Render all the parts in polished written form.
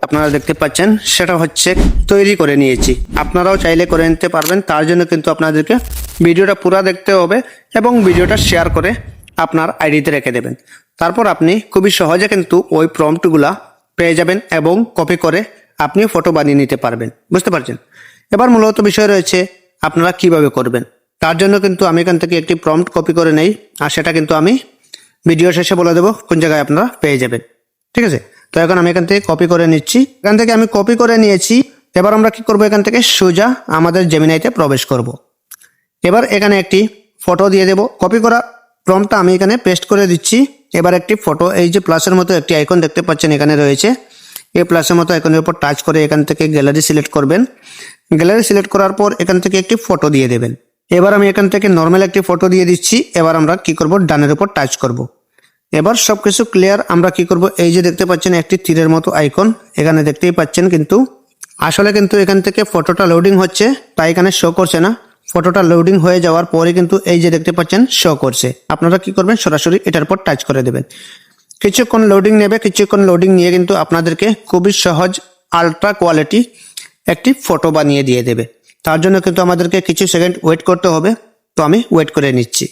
আপনারা দেখতে পাচ্ছেন সেটা হচ্ছে তৈরি করে নিয়েছি। আপনারাও চাইলে করে নিতে পারবেন। তার জন্য কিন্তু আপনাদেরকে ভিডিওটা পুরো দেখতে হবে এবং ভিডিওটা শেয়ার করে আপনার আইডিতে রেখে দেবেন। তারপর আপনি খুবই সহজে কিন্তু ওই প্রম্পটগুলা পেয়ে যাবেন এবং কপি করে আপনি ফটো বানিয়ে নিতে পারবেন। বুঝতে পারছেন? এবার মূলত বিষয় রয়েছে আপনারা কিভাবে করবেন। তার জন্য কিন্তু আমি এখান থেকে একটি প্রম্পট কপি করে নেই, আর সেটা কিন্তু আমি ভিডিও শেষে বলে দেবো কোন জায়গায় আপনারা পেয়ে যাবেন। ঠিক আছে? তো এখন আমি এখান থেকে কপি করে নিচ্ছি। এখান থেকে আমি কপি করে নিয়েছি। এবার আমরা কি করব, এখান থেকে সোজা আমাদের জেমিনাইতে প্রবেশ করব। এবার এখানে একটি ফটো দিয়ে দেব। কপি করা প্রম্পটটা আমি এখানে পেস্ট করে দিচ্ছি। এবার একটি ফটো, এই যে প্লাসের মতো একটি আইকন দেখতে পাচ্ছেন এখানে রয়েছে, এই প্লাসের মতো আইকনের উপর টাচ করে এখান থেকে গ্যালারি সিলেক্ট করবেন। গ্যালারি সিলেক্ট করার পর এখান থেকে একটি ফটো দিয়ে দেবেন। এবার আমি এখান থেকে নর্মাল একটি ফটো দিয়ে দিচ্ছি। এবার আমরা কি করব, ডানের উপর টাচ করব। এবার সবকিছু ক্লিয়ার। আমরা কি করব, এই যে দেখতে পাচ্ছেন একটি তীরের মতো আইকন এখানে দেখতেই পাচ্ছেন, কিন্তু আসলে কিন্তু এখান থেকে ফটোটা লোডিং হচ্ছে, তাই এখানে শো করছে না। ফটোটা লোডিং হয়ে যাওয়ার পরে কিন্তু এই যে দেখতে পাচ্ছেন শো করছে। আপনারা কি করবেন, সরাসরি এটার উপর টাচ করে দেবেন। কিছুক্ষণ লোডিং নেবে। কিছুক্ষণ লোডিং নিয়ে কিন্তু আপনাদেরকে খুবই সহজ আলট্রা কোয়ালিটি একটি ফটো বানিয়ে দিয়ে দেবে। তার জন্য কিন্তু আমাদেরকে কিছু সেকেন্ড ওয়েট করতে হবে। তো আমি ওয়েট করে নিচ্ছি।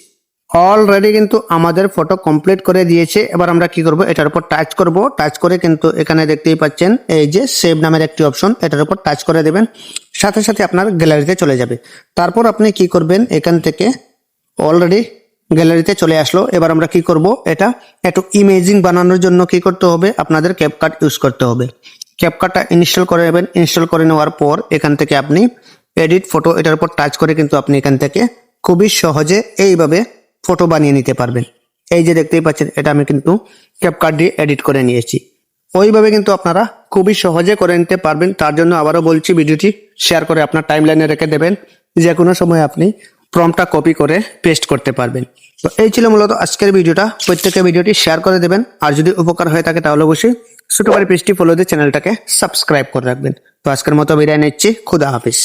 অলরেডি কিন্তু আমাদের ফটো কমপ্লিট করে দিয়েছে। এবার আমরা কি করব, এটার উপর টাচ করব। টাচ করে কিন্তু এখানে দেখতেই পাচ্ছেন এই যে সেভ নামের একটি অপশন, এটার উপর টাচ করে দেবেন। সাথে সাথে আপনার গ্যালারিতে চলে যাবে। তারপর আপনি কি করবেন, এখান থেকে অলরেডি গ্যালারিতে চলে আসলো। এবার আমরা কি করব, এটা একটু ইমেজিং বানানোর জন্য কি করতে হবে, আপনাদের ক্যাপকাট ইউজ করতে হবে। ক্যাপকাটটা ইনস্টল করে নেবেন। ইনস্টল করে নেওয়ার পর এখান থেকে আপনি এডিট ফটো, এটার উপর টাচ করে কিন্তু আপনি এখান থেকে খুবই সহজে এইভাবে ফটো বানিয়ে নিতে পারবেন। এই যে দেখতেই পাচ্ছেন, এটা আমি কিন্তু ক্যাপকাট দিয়ে এডিট করে নিয়েছি। ওইভাবে কিন্তু আপনারা খুবই সহজে করে নিতে পারবেন। তার জন্য আবারও বলছি, ভিডিওটি শেয়ার করে আপনার টাইমলাইনে রেখে দেবেন। যে কোনো সময় আপনি প্রম্পটটা কপি করে পেস্ট করতে পারবেন। তো এই ছিল মূলত আজকের ভিডিওটা। প্রত্যেকে ভিডিওটি শেয়ার করে দেবেন। আর যদি উপকার হয়ে থাকে তাহলে অবশ্যই ছোট করে পেজটি ফলো দিয়ে চ্যানেলটাকে সাবস্ক্রাইব করে রাখবেন। তো আজকের মতো বিদায় নিচ্ছি। খুদা হাফিজ।